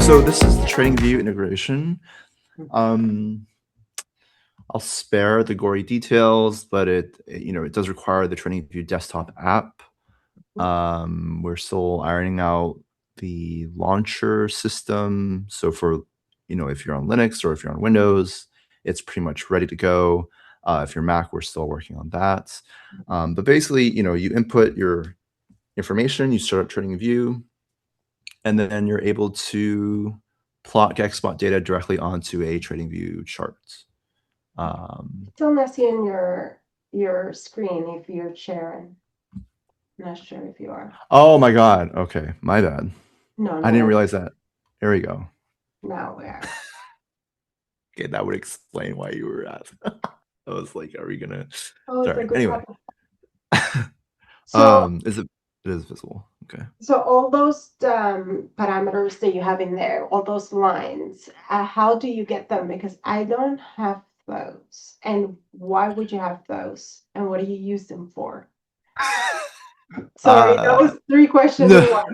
so this is the TradingView integration. I'll spare the gory details, but it does require the TradingView Desktop app. We're still ironing out the launcher system. So for if you're on Linux or if you're on Windows, it's pretty much ready to go. If you're Mac, we're still working on that. But basically, you input your information, you start up TradingView, and then you're able to plot Gexbot data directly onto a TradingView chart. Still not seeing your screen if you're sharing. I'm not sure if you are. Oh my God. Okay, my bad. No, I didn't realize that. There we go. Now where? Okay, that would explain why you were asking. I was like, are we gonna? Oh, Sorry. Anyway. So It is visible. Okay. So all those parameters that you have in there, all those lines, how do you get them? Because I don't have those. And why would you have those? And what do you use them for? Sorry, that was 3 questions in one.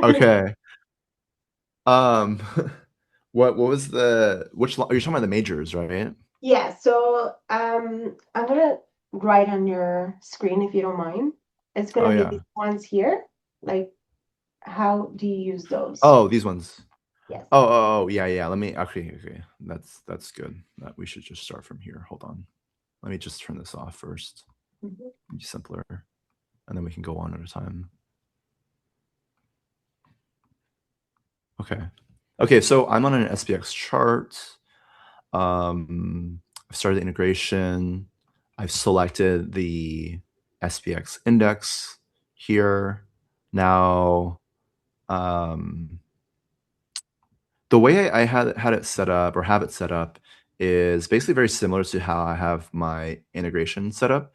Okay. What was which are you talking about the majors, right? Yeah, so I'm gonna write on your screen if you don't mind. It's gonna be these ones here. Like, how do you use those? Oh, these ones. Yes. Oh, yeah. Let me okay. That's good. We should just start from here. Hold on. Let me just turn this off first. Be simpler, and then we can go on at a time. Okay. So I'm on an SPX chart. I've started the integration. I've selected the SPX index here. Now, the way I had it set up or have it set up is basically very similar to how I have my integration set up,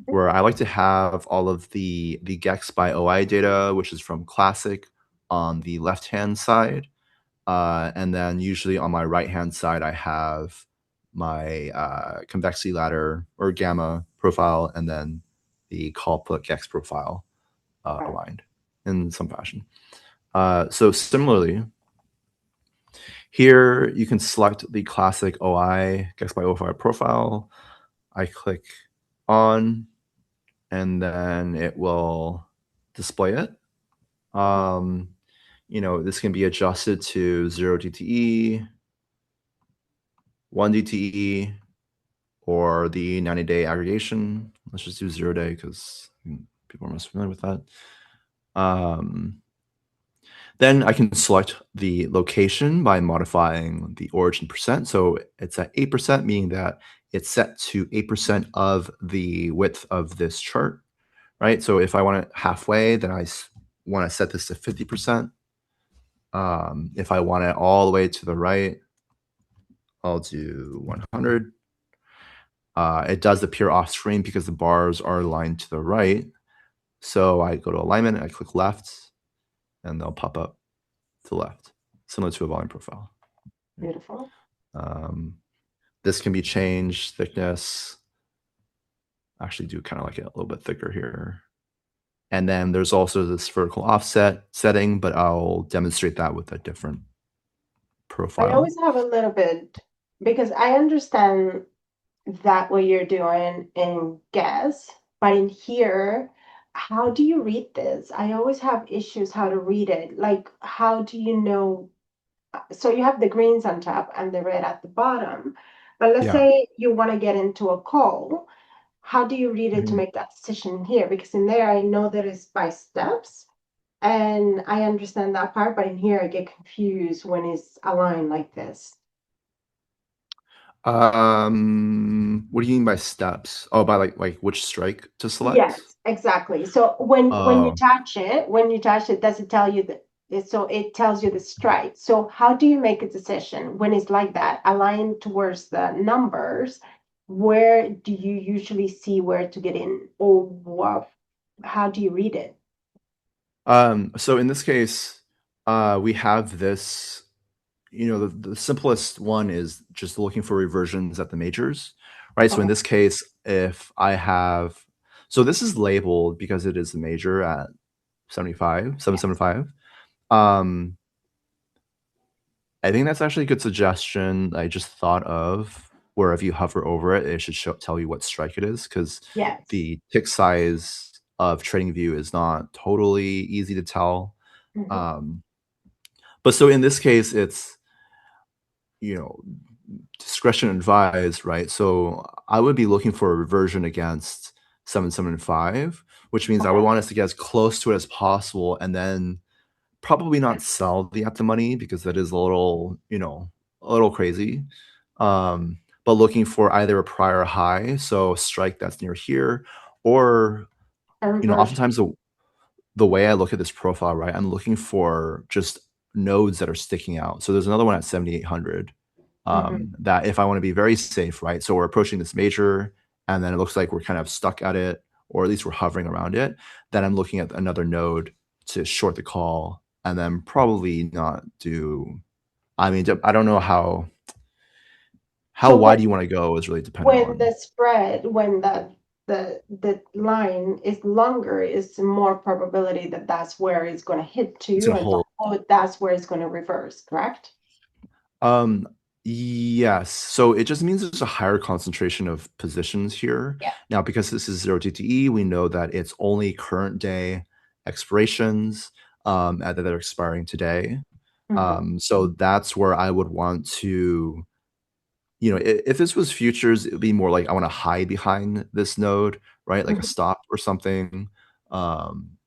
where I like to have all of the Gex by OI data, which is from Classic, on the left-hand side. And then usually on my right-hand side, I have my Convexity Ladder or Gamma profile, and then the call put Gex profile aligned in some fashion. So similarly, here you can select the classic OI Gex by OI profile. I click on, and then it will display it. This can be adjusted to 0 DTE, 1 DTE, or the 90-day aggregation. Let's just do 0 day because people are most familiar with that. Then I can select the location by modifying the origin percent. So it's at 8%, meaning that it's set to 8% of the width of this chart, right? So if I want it halfway, then I want to set this to 50%. If I want it all the way to the right, I'll do 100. It does appear off screen because the bars are aligned to the right. So I go to alignment, I click left, and they'll pop up to the left, similar to a volume profile. Beautiful. This can be changed, thickness. Actually do kind of like it a little bit thicker here. And then there's also this vertical offset setting, but I'll demonstrate that with a different profile. I always have a little bit, because I understand that what you're doing in GES, but in here, how do you read this? I always have issues how to read it. Like, how do you know? So you have the greens on top and the red at the bottom. But let's say you want to get into a call. How do you read it to make that decision here? Because in there, I know that it's by steps. And I understand that part, but in here I get confused when it's aligned like this. What do you mean by steps? Oh, by like which strike to select? Yes, exactly. So when you touch it, does it tell you that? So it tells you the strike. So how do you make a decision when it's like that, aligned towards the numbers? Where do you usually see where to get in, or what? How do you read it? So in this case, we have this. The simplest one is just looking for reversions at the majors, right? So in this case, if I have, so this is labeled because it is a major at 775. I think that's actually a good suggestion. I just thought of where if you hover over it, it should tell you what strike it is, because Yes. the tick size of TradingView is not totally easy to tell. Mhm. Um, but so in this case, it's, you know, discretion advised, right? So I would be looking for a reversion against 775, which means I would Okay. want us to get as close to it as possible, and then probably not sell the at the money, because that is a little, a little crazy. But looking for either a prior high, so a strike that's near here, or, A reversion. oftentimes the way I look at this profile, right, I'm looking for just nodes that are sticking out. So there's another one at 7,800, Mhm. that if I want to be very safe, right? So we're approaching this major, and then it looks like we're kind of stuck at it, or at least we're hovering around it. Then I'm looking at another node to short the call, and then probably not do. I mean, I don't know how So wide you want to go is really dependent when on. the spread, when the line is longer, is more probability that that's where it's going to hit It's to, gonna and hold. that's where it's going to reverse, correct? Um, yes. So it just means there's a higher concentration of positions here. Yeah. Now, because this is 0 DTE, we know that it's only current day expirations, that are expiring today. Mhm. So that's where I would want to, if this was futures, it would be more like I want to hide behind this node, right? Like a Mhm. stop or something. Um,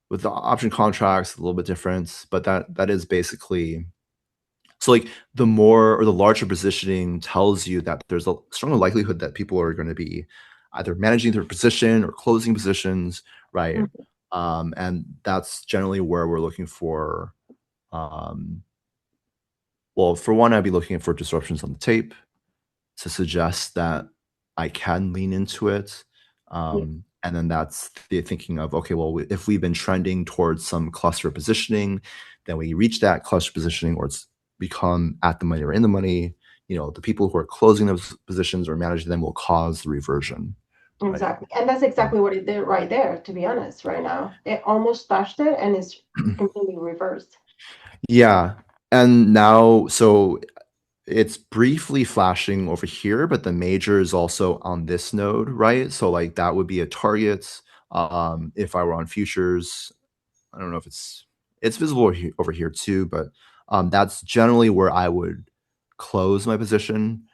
with the option contracts, a little bit different, but that is basically. So, like, the more or the larger positioning tells you that there's a stronger likelihood that people are going to be either managing their position or closing positions, right? Mhm. And that's generally where we're looking for. Um, well, for one, I'd be looking for disruptions on the tape to suggest that I can lean into it. Yeah. And then that's the thinking of, okay, well, if we've been trending towards some cluster positioning, then we reach that cluster positioning, or it's become at the money or in the money. The people who are closing those positions or managing them will cause the reversion, right? Exactly. And that's exactly what it did right there, to be honest, right now. It almost touched it and it's completely reversed. Yeah. And now, so it's briefly flashing over here, but the major is also on this node, right? So like that would be a target. If I were on futures, I don't know if it's visible over here too, but that's generally where I would close my position, Mhm.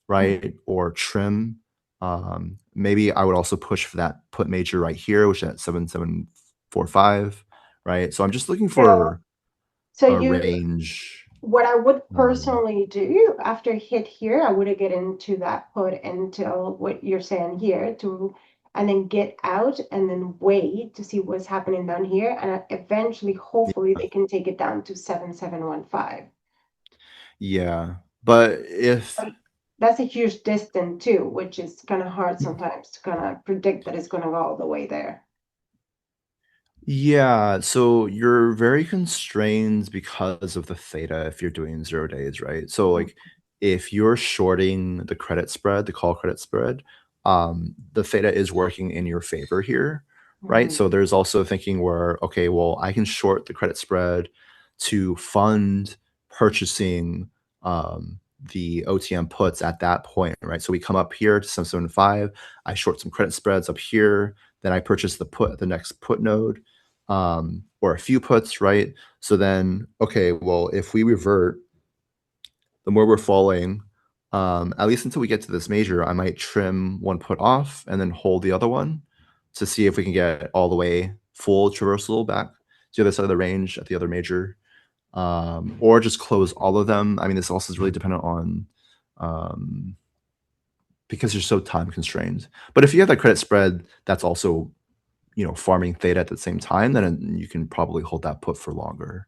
right? Or trim. Maybe I would also push for that put major right here, which is at 7745, right? So I'm just looking So, for so a you, range. what I would Um, personally do after hit here, I would get into that put until what you're saying here to, and then get out and then wait to see what's happening down here. And eventually, hopefully, they can take it down to 7715. yeah, but if But that's a huge distance too, which is kind of hard sometimes to kind of predict that it's going to go all the way there. Yeah, so you're very constrained because of the theta if you're doing 0 days, right? So like if you're shorting the credit spread, the call credit spread, the theta is working in your favor here, right? Mhm. So there's also thinking where, okay, well, I can short the credit spread to fund purchasing the OTM puts at that point, right? So we come up here to 775, I short some credit spreads up here, then I purchase the put at the next put node, or a few puts, right? So then, okay, well, if we revert, the more we're falling, at least until we get to this major, I might trim one put off and then hold the other one to see if we can get all the way full traversal back to the other side of the range at the other major, or just close all of them. I mean, this also is really dependent on, um, because you're so time constrained. But if you have that credit spread, that's also farming theta at the same time, then you can probably hold that put for longer.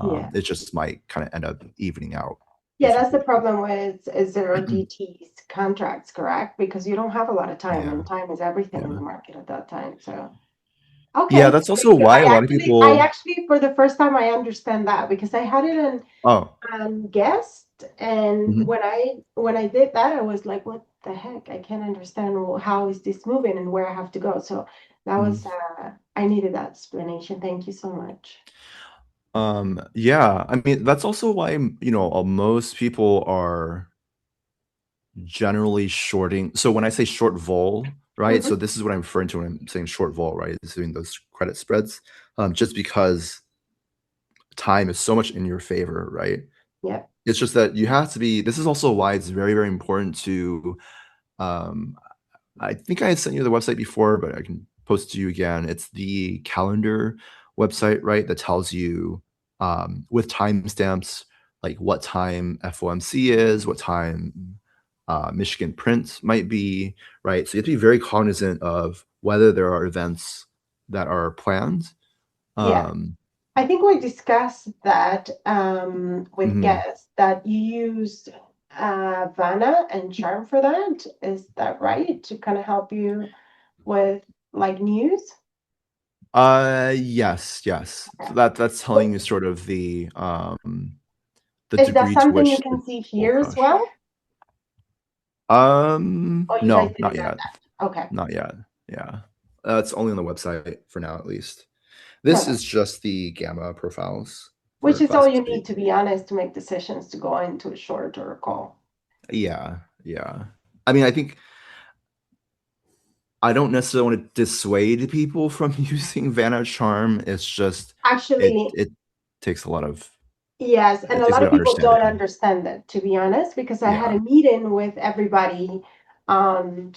Yeah. It just might kind of end up evening out Yeah, if that's the you. problem with zero DT's contracts, correct? Because you don't have a lot of time, Yeah, and time is everything in yeah, the market at that time. So, yeah. okay, That's also thank you. why a lot of I people. actually, for the first time, I understand that because I had it in Oh, guessed, and mhm, when I did that, I was like, what the heck? I can't understand how is this moving and where I have to go. So that mhm. was I needed that explanation. Thank you so much. Yeah, I mean, that's also why, most people are generally shorting. So when I say short vol, right? Hmm. So this is what I'm referring to when I'm saying short vol, right? Is doing those credit spreads, just because time is so much in your favor, right? Yep. It's just that you have to be. This is also why it's very, very important to. Um, I think I had sent you the website before, but I can post it to you again. It's the calendar website, right? That tells you with timestamps, like what time FOMC is, what time Michigan Print might be, right? So you have to be very cognizant of whether there are events that are planned. Yeah. Um, I think we discussed that with mhm. guests that you used Vanna and Charm for that. Is that right? To kind of help you with like news? Yes, yes. Okay. So that's telling So you sort of the is that degree to something you which can the see will here as crush. well? Or you guys No, not didn't have yet. that? Okay. Not yet. Yeah. It's only on the website for now, at least. No, This is just the gamma profiles which for is all classic you GEX. need to be honest to make decisions to go into a short or a call. Yeah, yeah. I mean, I think I don't necessarily want to dissuade people from using Vanna Charm. It's just it Actually, it takes a lot of yes, and it a takes a lot bit of of people don't understanding. understand that, to be honest, because I had Yeah. a meeting with everybody on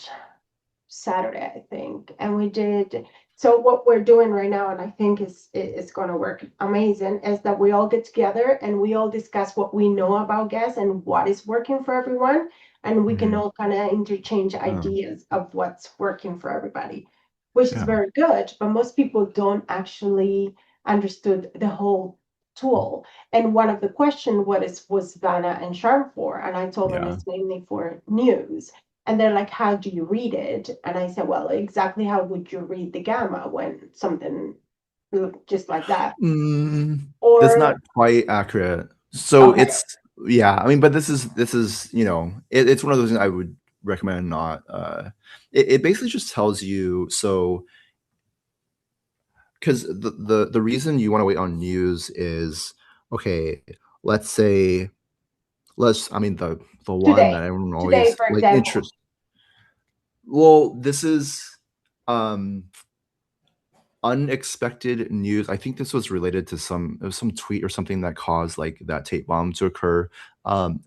Saturday, I think, and we did. So what we're doing right now, and I think is going to work amazing, is that we all get together and we all discuss what we know about gas and what is working for everyone, and we can Mhm. all kind of interchange Um, ideas of what's working for everybody, which is yeah. very good. But most people don't actually understood the whole tool. And one of the question was Vanna and Charm for, and I told them Yeah. it's mainly for news. And they're like, how do you read it? And I said, well, exactly how would you read the gamma when something just like that? Mm, that's not Or, quite accurate. So okay, it's yeah, I mean, but this is, it's one of those things I would recommend not it basically just tells you so because the reason you want to wait on news is okay, let's say let's I mean the one today, that everyone today, always for like example, interest well, this is um unexpected news. I think this was related to some tweet or something that caused like that tape bomb to occur.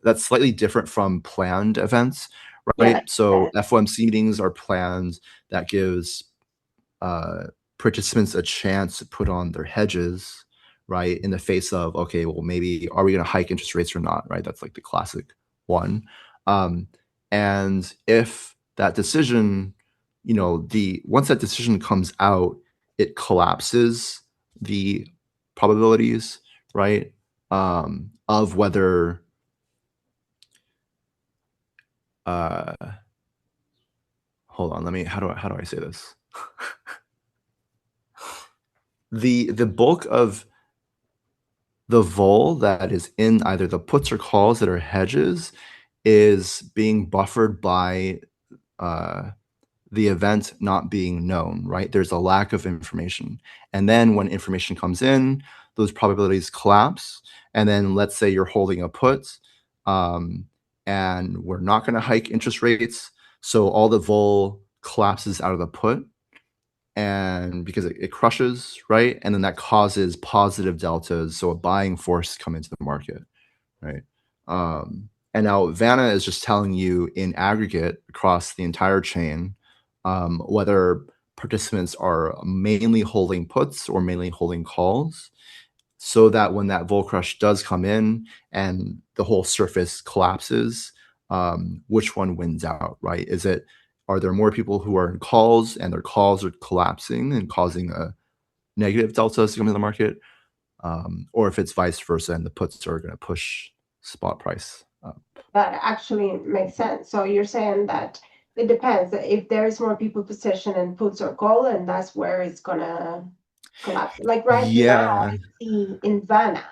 That's slightly different from planned events, yeah, like right? you So said, FOMC meetings are planned that gives participants a chance to put on their hedges, right? In the face of, okay, well, maybe are we going to hike interest rates or not, right? That's like the classic one. Um, and if that decision, the once that decision comes out, it collapses the probabilities, right? Of whether, uh, hold on, let me, how do I say this? The bulk of the vol that is in either the puts or calls that are hedges is being buffered by uh, the event not being known, right? There's a lack of information. And then when information comes in, those probabilities collapse. And then let's say you're holding a put um, and we're not going to hike interest rates. So all the vol collapses out of the put and because it crushes, right? And then that causes positive deltas, so a buying force come into the market, right? And now Vanna is just telling you in aggregate across the entire chain whether participants are mainly holding puts or mainly holding calls, so that when that vol crush does come in and the whole surface collapses, which one wins out, right? Are there more people who are in calls and their calls are collapsing and causing a negative delta to come to the market, or if it's vice versa and the puts are going to push spot price up? that actually makes sense. So you're saying that it depends. If there is more people position and puts or call, and that's where it's gonna collapse. Like right now, Yeah. I see in Vanna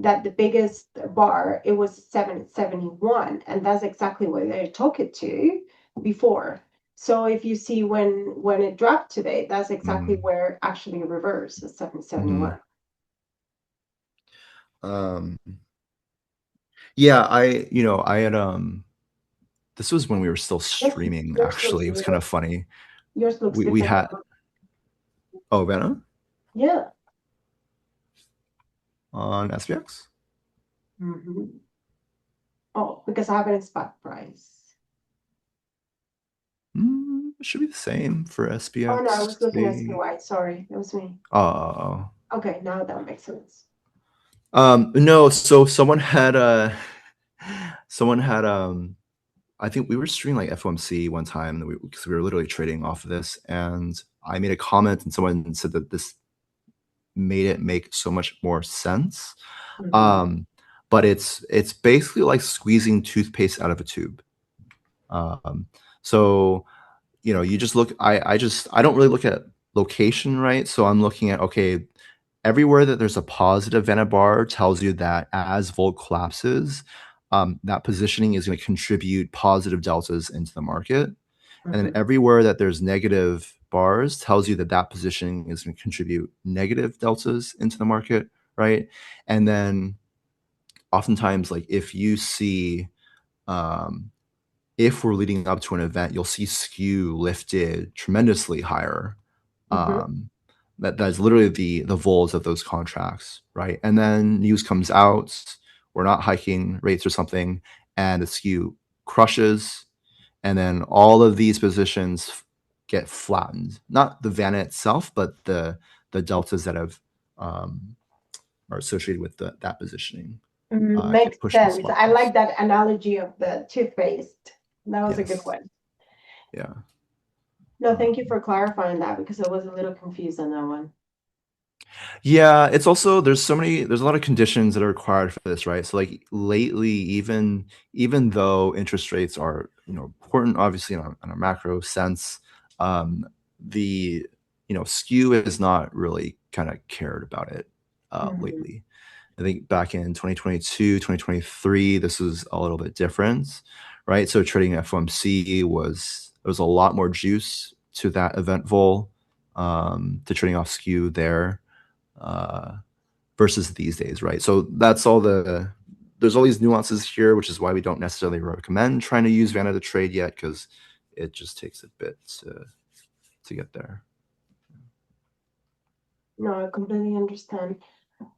that the biggest bar it was 771, and that's exactly where they took it to before. So if you see when it dropped today, that's exactly Mm-hmm. where actually reverse is Mm-hmm. 771. Yeah, I had this was when we were still streaming, Yours looks actually. It was kind weird. of funny. Yours looks We different. had Venom Yeah. on SPX. Oh, because I have it in spot price. It should be the same for Oh no, I was looking at SPX. SPY. Sorry, it was me. Oh. Okay, now that makes sense. No, so someone had I think we were streaming like FOMC one time because we were literally trading off of this, and I made a comment and someone said that this made it make so much more sense. But it's basically like squeezing toothpaste out of a tube. So you just look. I don't really look at location, right? So I'm looking at, okay, everywhere that there's a positive Vanna bar tells you that as Volt collapses, that positioning is going to contribute positive deltas into the market. And then everywhere that there's negative bars tells you that that positioning is going to contribute negative deltas into the market, right? And then oftentimes, like if you see, if we're leading up to an event, you'll see skew lifted tremendously higher. That's literally the vols of those contracts, right? And then news comes out, we're not hiking rates or something, and the skew crushes, and then all of these positions get flattened. Not the Vanna itself, but the deltas that have are associated with that positioning Makes get pushed in sense. spot I price. like that analogy of the toothpaste. That was a good Yes. one. Yeah. No, thank you for clarifying that because I was a little confused on that one. Yeah, it's also there's a lot of conditions that are required for this, right? So like lately, even though interest rates are important, obviously in a macro sense, the skew is not really kind of cared about it lately. I think back in 2022, 2023, this was a little bit different, right? So trading FOMC there was a lot more juice to that event vol, to trading off skew there, versus these days, right? So there's all these nuances here, which is why we don't necessarily recommend trying to use Vanna to trade yet, because it just takes a bit to get there. No, I completely understand.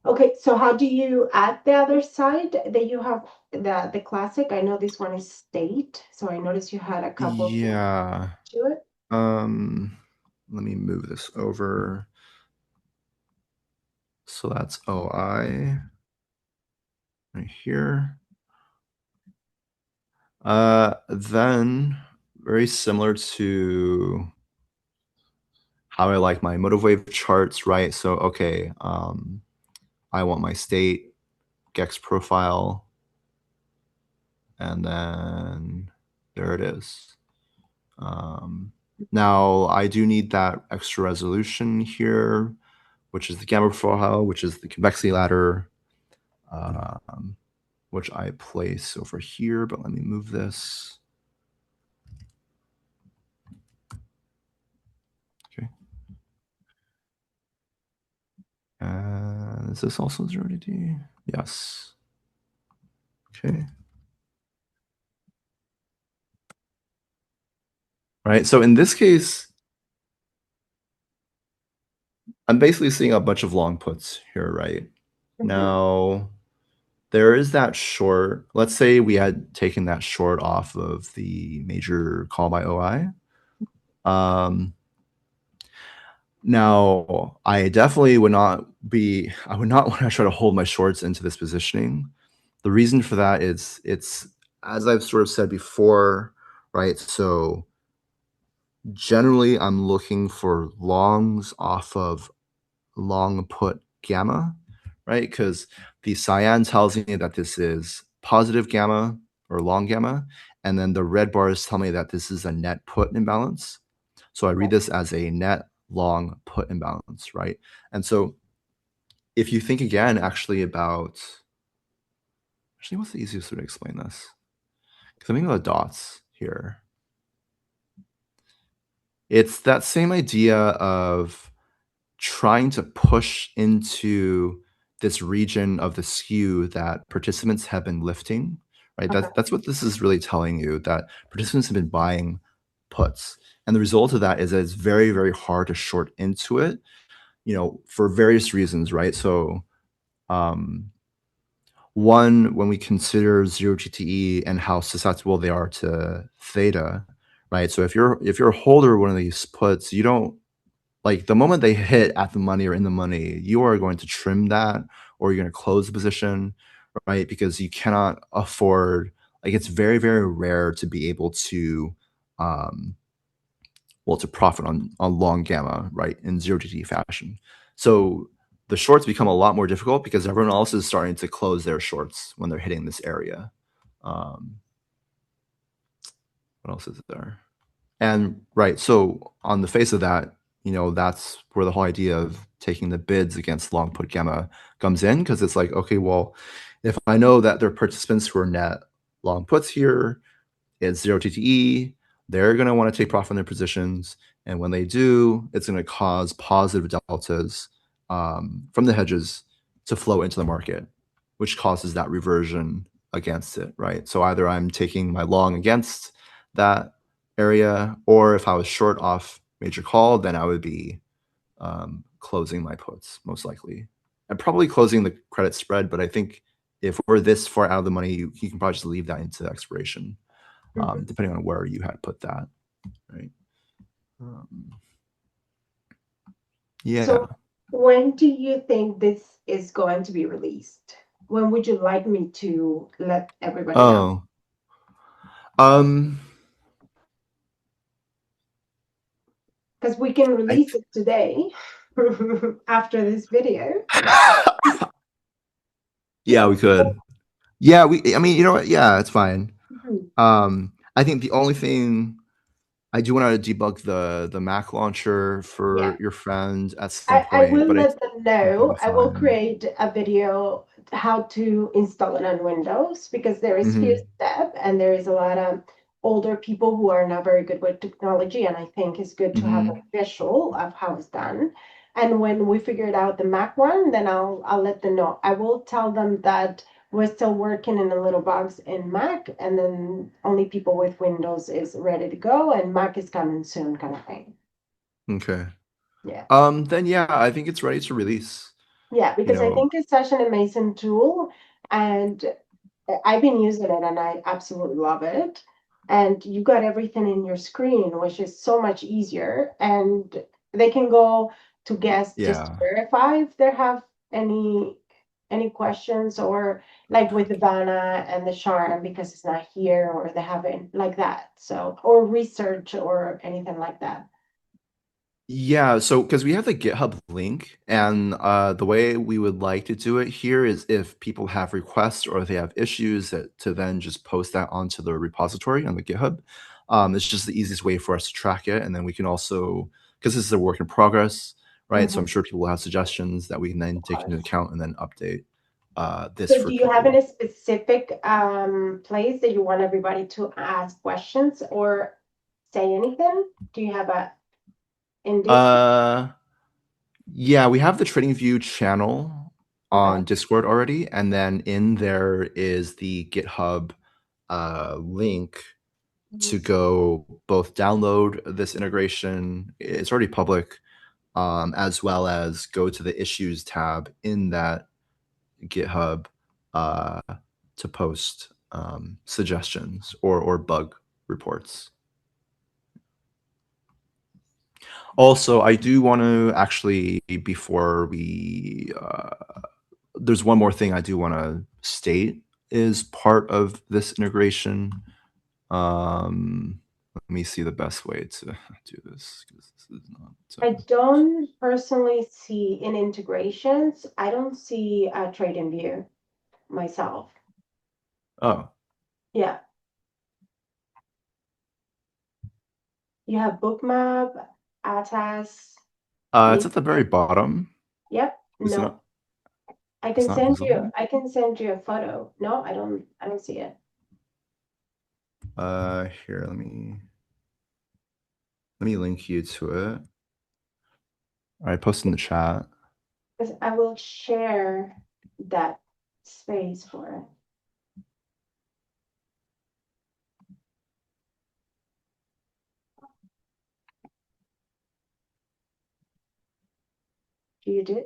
Okay, so how do you add the other side that you have the classic? I know this one is state, so I noticed you had a couple of things Yeah. to it. Let me move this over. So that's OI right here. Then very similar to how I like my motive wave charts, right? So, okay, I want my state GEX profile, and then there it is. Now I do need that extra resolution here, which is the gamma profile, which is the convexity ladder, which I place over here, but let me move this. Okay. Is this also 0 to D? Yes. Okay. Right. So in this case, I'm basically seeing a bunch of long puts here, right? Now, there is that short. Let's say we had taken that short off of the major call by OI. Now, I definitely would not want to try to hold my shorts into this positioning. The reason for that is it's, as I've sort of said before, right? So generally, I'm looking for longs off of long put gamma, right? Because the cyan tells me that this is positive gamma or long gamma, and then the red bars tell me that this is a net put imbalance. So I read this as a net long put imbalance, right? And so if you think again, actually what's the easiest way to explain this? Because I'm thinking about dots here. It's that same idea of trying to push into this region of the skew that participants have been lifting, right? Okay. That's what this is really telling you, that participants have been buying puts. And the result of that is that it's very, very hard to short into it, for various reasons, right? So one, when we consider zero GTE and how susceptible they are to theta, right? So if you're a holder of one of these puts, you don't, like, the moment they hit at the money or in the money, you are going to trim that, or you're going to close the position, right? Because you cannot afford, like, it's very, very rare to be able to, to profit on long gamma, right, in zero GT fashion. So the shorts become a lot more difficult because everyone else is starting to close their shorts when they're hitting this area. What else is there? And right, so on the face of that, that's where the whole idea of taking the bids against long put gamma comes in, because it's like, okay, well, if I know that there are participants who are net long puts here, it's zero TTE, they're going to want to take profit on their positions. And when they do, it's going to cause positive deltas from the hedges to flow into the market, which causes that reversion against it, right? So either I'm taking my long against that area, or if I was short off major call, then I would be closing my puts, most likely. And probably closing the credit spread, but I think if we're this far out of the money, you can probably just leave that into expiration, depending on where you had put that, right? Yeah. So when do you think this is going to be released? When would you like me to let everybody know? Um, Because we can I release it today after this video. yeah, we could. Yeah, I mean, you know what? Yeah, it's fine. Mhm. I think the only thing I do want to debug the Mac launcher Yeah. for your friend at some I point, will but it's let them know. completely I will fine. create a video how to install it on Windows, because there is few Hmm. step and there is a lot of older people who are not very good with technology, and I think it's good to have a Hmm. visual of how it's done. And when we figure it out the Mac one, then I'll let them know. I will tell them that we're still working in a little box in Mac, and then only people with Windows is ready to go, and Mac is coming soon, kind of thing. Okay. Yeah. Then yeah, I think it's ready to release. Yeah, You because I know, think it's such an amazing tool, and I've been using it and I absolutely love it. And you got everything in your screen, which is so much easier. And they can go to guests just to yeah. verify if they have any questions, or like with the Vanna and the Charm because it's not here, or they haven't like that. So, or research or anything like that. Yeah, so because we have the GitHub link, and the way we would like to do it here is if people have requests or they have issues, to then just post that onto the repository on the GitHub. It's just the easiest way for us to track it, and then we can also, because this is a work in progress, right? So I'm Mhm. sure people will have suggestions that we can then Of take into course. account and then update this So for do you have any people. specific place that you want everybody to ask questions or say anything? Do you have a in Discord? Uh, yeah, we have the TradingView channel Okay. on Discord already, and then in there is the GitHub link Let me to see. go both download this integration. It's already public, as well as go to the issues tab in that GitHub uh, to post suggestions or bug reports. Also, I do want to actually, before we, there's one more thing I do want to state is part of this integration. Let me see the best way to do this, because this is not. I don't personally see in integrations, I don't see a TradingView myself. Oh, Yeah. You have Bookmap, Atas. it's at the very bottom. Yep. Is it No. not? It's not visible. I can send you a photo. No, I don't see it. Here, let me link you to it. All right, post in the chat. Because I will share. that space for it. You did?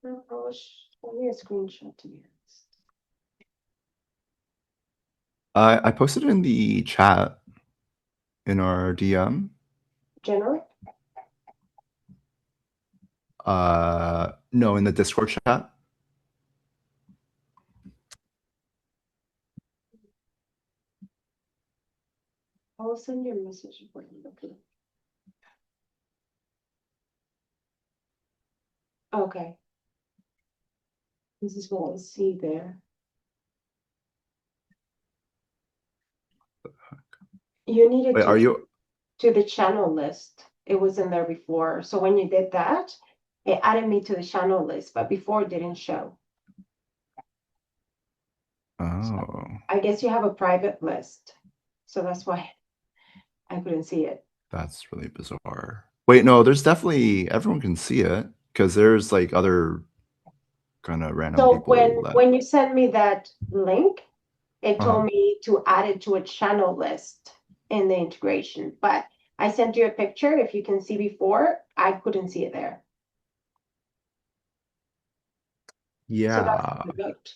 No, I was only a screenshot to be honest. I posted it in the chat in our DM. General? No, in the Discord chat. I'll send you a message for you. Okay. Okay. This is what I see there. You needed Wait, to are you? to the channel list. It was in there before. So when you did that, it added me to the channel list, but before it didn't show. Oh, I guess you have a private list. So that's why I couldn't see it. that's really bizarre. Wait, no, there's definitely everyone can see it because there's like other kind of random So people that. when you send me that link, it Uh, told me to add it to a channel list in the integration. But I sent you a picture. If you can see before, I couldn't see it there. So that's yeah. what I looked.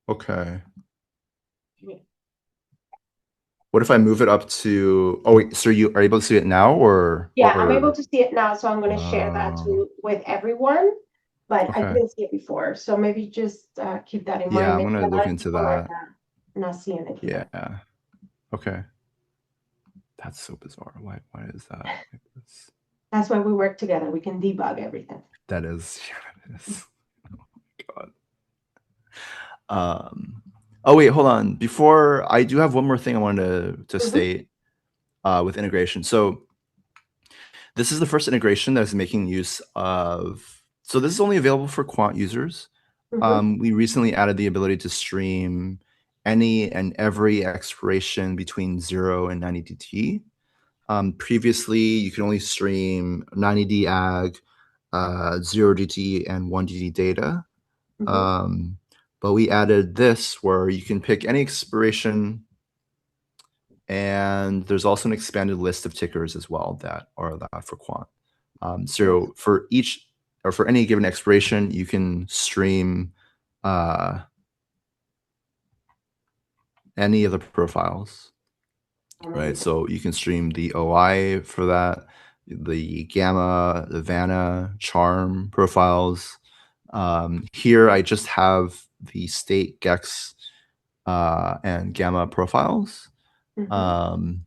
Okay. Yeah. What if I move it up to? Oh wait, so you are able to see it now, or Yeah, I'm able to see it now, so I'm going to share that Oh, with everyone, but I okay. couldn't see it before. So maybe just keep that in Yeah, mind. I'm Maybe gonna a look lot of into people are that. not seeing it either. Yeah. Okay. That's so bizarre. Why is that like this? That's why we work together. We can debug everything. That is, yeah, that is. Oh my God. Oh wait, hold on. Before I do have one more thing I wanted to Mhm, state with integration. So this is the first integration that is making use of. So this is only available for quant users. mhm, We recently added the ability to stream any and every expiration between 0 and 90 DT. Previously, you could only stream 90D ag, 0 DT, and 1 DT data. mhm. But we added this where you can pick any expiration, and there's also an expanded list of tickers as well that are allowed for quant. So for each or for any given expiration, you can stream any of the profiles, right? So you can stream the OI for that, the gamma, the Vanna, charm profiles. Here I just have the state gex and gamma profiles. Mhm. Um,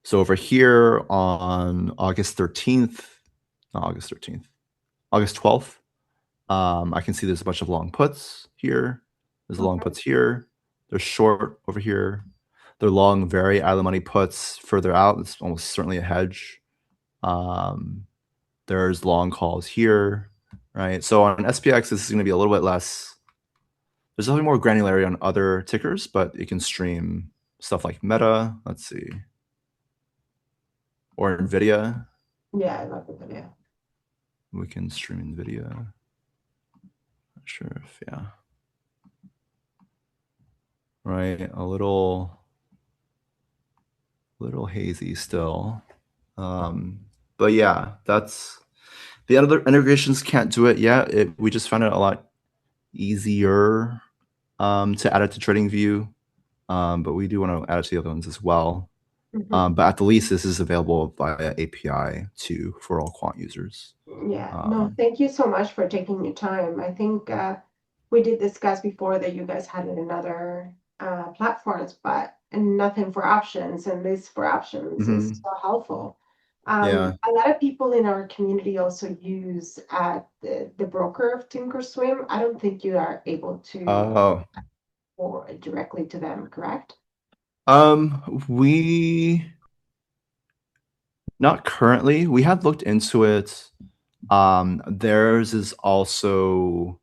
so over here on August 13th, not August 13th, August 12th, I can see there's a bunch of long puts here. There's long Okay. puts here. There's short over here. They're long, very out of the money puts further out. It's almost certainly a hedge. There's long calls here, right? So on SPX, this is going to be a little bit less. There's definitely more granularity on other tickers, but it can stream stuff like Meta. Let's see. Or NVIDIA. Yeah, I love the video. We can stream NVIDIA. Not sure if, yeah. Right. A little hazy still. But yeah, that's the other integrations can't do it yet. We just found it a lot easier to add it to TradingView, but we do want to add it to the other ones as well. Mhm. But at the least, this is available via API too for all quant users. Yeah, no, thank you so much for taking your time. I think we did discuss before that you guys had it in other platforms, but and nothing for options, and this for options is Mhm. so helpful. Yeah. A lot of people in our community also use the broker of Thinkorswim. I don't think you are able to Oh. or directly to them, correct? We not currently. We have looked into it. Theirs is also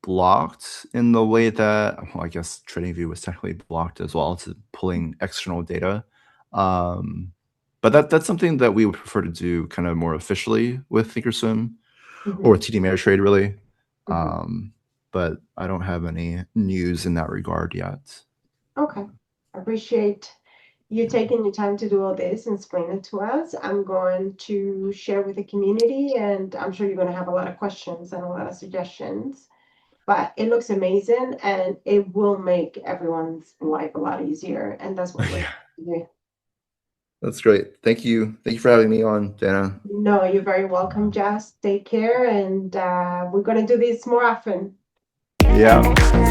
blocked in the way that, well, I guess TradingView was technically blocked as well to pulling external data. Um, But that's something that we would prefer to do kind of more officially with Thinkorswim or with TD Ameritrade, really. But I don't have any news in that regard yet. Okay. I appreciate you taking the time to do all this and explain it to us. I'm going to share with the community, and I'm sure you're going to have a lot of questions and a lot of suggestions. But it looks amazing, and it will make everyone's life a lot easier. And that's what we're doing. That's great. Thank you. Thank you for having me on, Dana. No, you're very welcome, Jess. Take care, and we're going to do this more often. Yeah,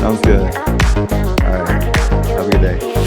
sounds good. All right. Have a good day.